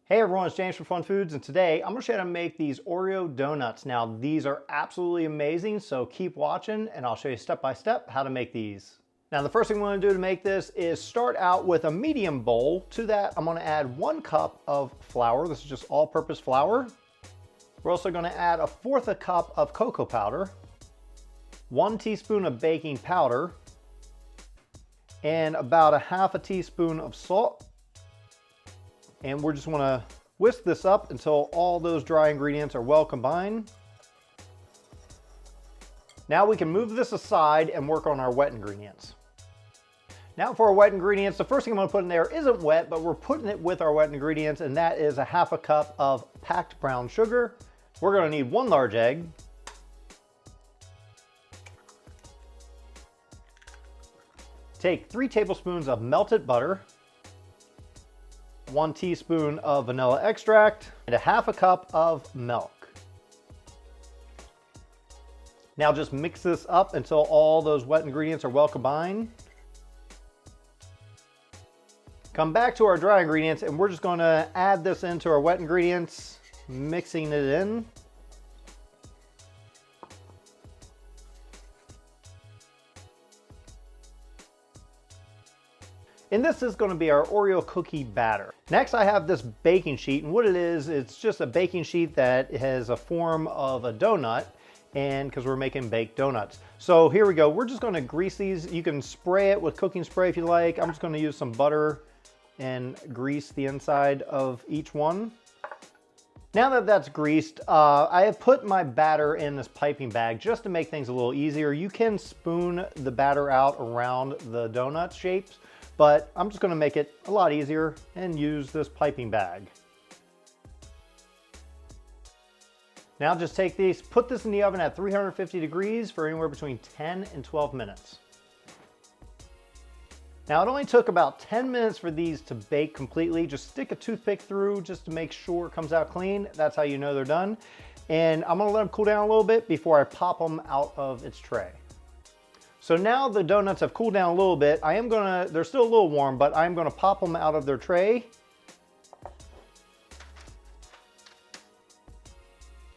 Hey everyone, it's James from FunFoods, and today I'm going to show you how to make these Oreo donuts. Now these are absolutely amazing, so keep watching and I'll show you step by step how to make these. Now the first thing we're going to do to make this is start out with a medium bowl. To that I'm going to add 1 cup of flour. This is just all-purpose flour. We're also going to add 1/4 cup of cocoa powder, 1 teaspoon of baking powder, and about 1/2 teaspoon of salt. And we're just want to whisk this up until all those dry ingredients are well combined. Now we can move this aside and work on our wet ingredients. Now for our wet ingredients, the first thing I'm going to put in there isn't wet, but we're putting it with our wet ingredients, and that is 1/2 cup of packed brown sugar. We're going to need 1 large egg, take 3 tablespoons of melted butter, 1 teaspoon of vanilla extract, and 1/2 cup of milk. Now just mix this up until all those wet ingredients are well combined. Come back to our dry ingredients and we're just going to add this into our wet ingredients, mixing it in. And this is going to be our Oreo cookie batter. Next I have this baking sheet, and what it is, it's just a baking sheet that has a form of a donut, and because we're making baked donuts. So here we go, we're just going to grease these. You can spray it with cooking spray if you like. I'm just going to use some butter and grease the inside of each one. Now that that's greased, I have put my batter in this piping bag just to make things a little easier. You can spoon the batter out around the donut shapes, but I'm just going to make it a lot easier and use this piping bag. Now just take these, put this in the oven at 350 degrees for anywhere between 10 and 12 minutes. Now it only took about 10 minutes for these to bake completely. Just stick a toothpick through just to make sure it comes out clean. That's how you know they're done. And I'm going to let them cool down a little bit before I pop them out of its tray. So now the donuts have cooled down a little bit. They're still a little warm, but I'm gonna pop them out of their tray.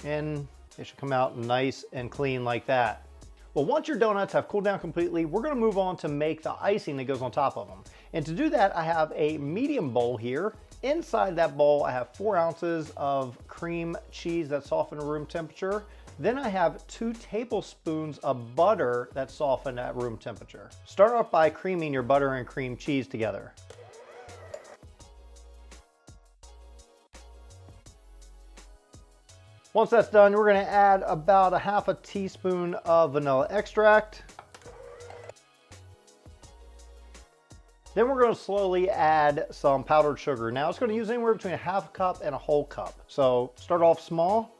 And they should come out nice and clean like that. Well, once your donuts have cooled down completely, we're gonna move on to make the icing that goes on top of them. And to do that, I have a medium bowl here. Inside that bowl, I have 4 ounces of cream cheese that's softened to room temperature. Then I have 2 tablespoons of butter that's softened at room temperature. Start off by creaming your butter and cream cheese together. Once that's done, we're going to add about 1/2 teaspoon of vanilla extract. Then we're going to slowly add some powdered sugar. Now it's going to use anywhere between 1/2 cup and a whole cup. So start off small.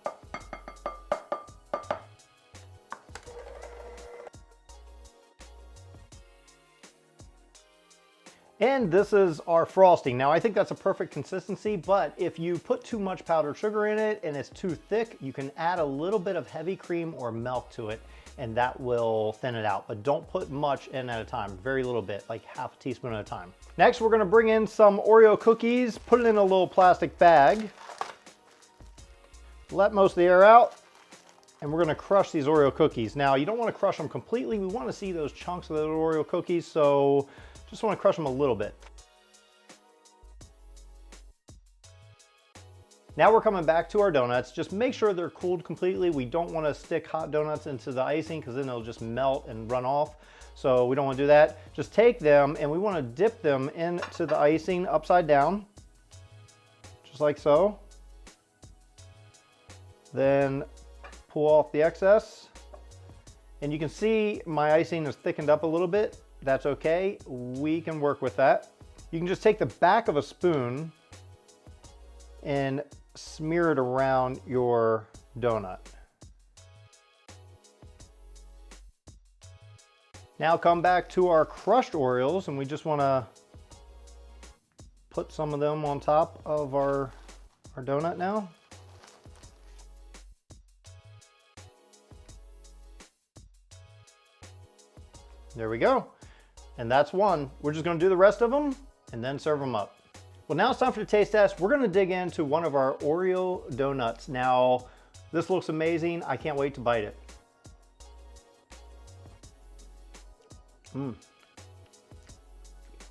And this is our frosting. Now I think that's a perfect consistency, but if you put too much powdered sugar in it and it's too thick, you can add a little bit of heavy cream or milk to it and that will thin it out. But don't put much in at a time, very little bit, like 1/2 teaspoon at a time. Next, we're gonna bring in some Oreo cookies, put it in a little plastic bag, let most of the air out, and we're gonna crush these Oreo cookies. Now you don't wanna crush them completely. We wanna see those chunks of the Oreo cookies, so just want to crush them a little bit. Now we're coming back to our donuts. Just make sure they're cooled completely. We don't want to stick hot donuts into the icing because then they'll just melt and run off. So we don't want to do that. Just take them and we want to dip them into the icing upside down, just like so. Then pull off the excess. And you can see my icing is thickened up a little bit. That's okay, we can work with that. You can just take the back of a spoon and smear it around your donut. Now come back to our crushed Oreos and we just want to put some of them on top of our donut now. There we go. And that's one. We're just going to do the rest of them and then serve them up. Well, now it's time for the taste test. We're gonna dig into one of our Oreo donuts. Now, this looks amazing. I can't wait to bite it.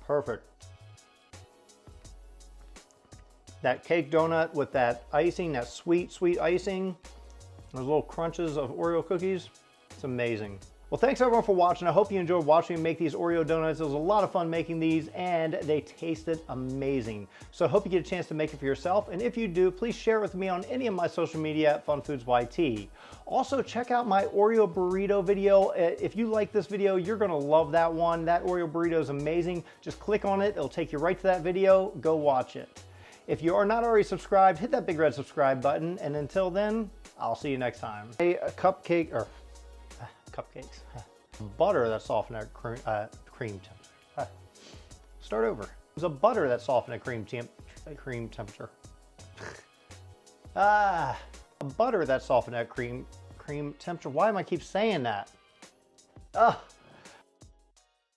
Perfect. That cake donut with that icing, that sweet, sweet icing, those little crunches of Oreo cookies, it's amazing. Well, thanks everyone for watching. I hope you enjoyed watching me make these Oreo donuts. It was a lot of fun making these and they tasted amazing. So I hope you get a chance to make it for yourself. And if you do, please share it with me on any of my social media at FunFoodsYT. Also, check out my Oreo burrito video. If you like this video, you're gonna love that one. That Oreo burrito is amazing. Just click on it. It'll take you right to that video. Go watch it. If you are not already subscribed, hit that big red subscribe button. And until then, I'll see you next time. A cupcake, or cupcakes. Butter that softened at cream temperature. Start over. It was a butter that softened at cream temperature. A butter that softened at cream temperature. Why am I keep saying that?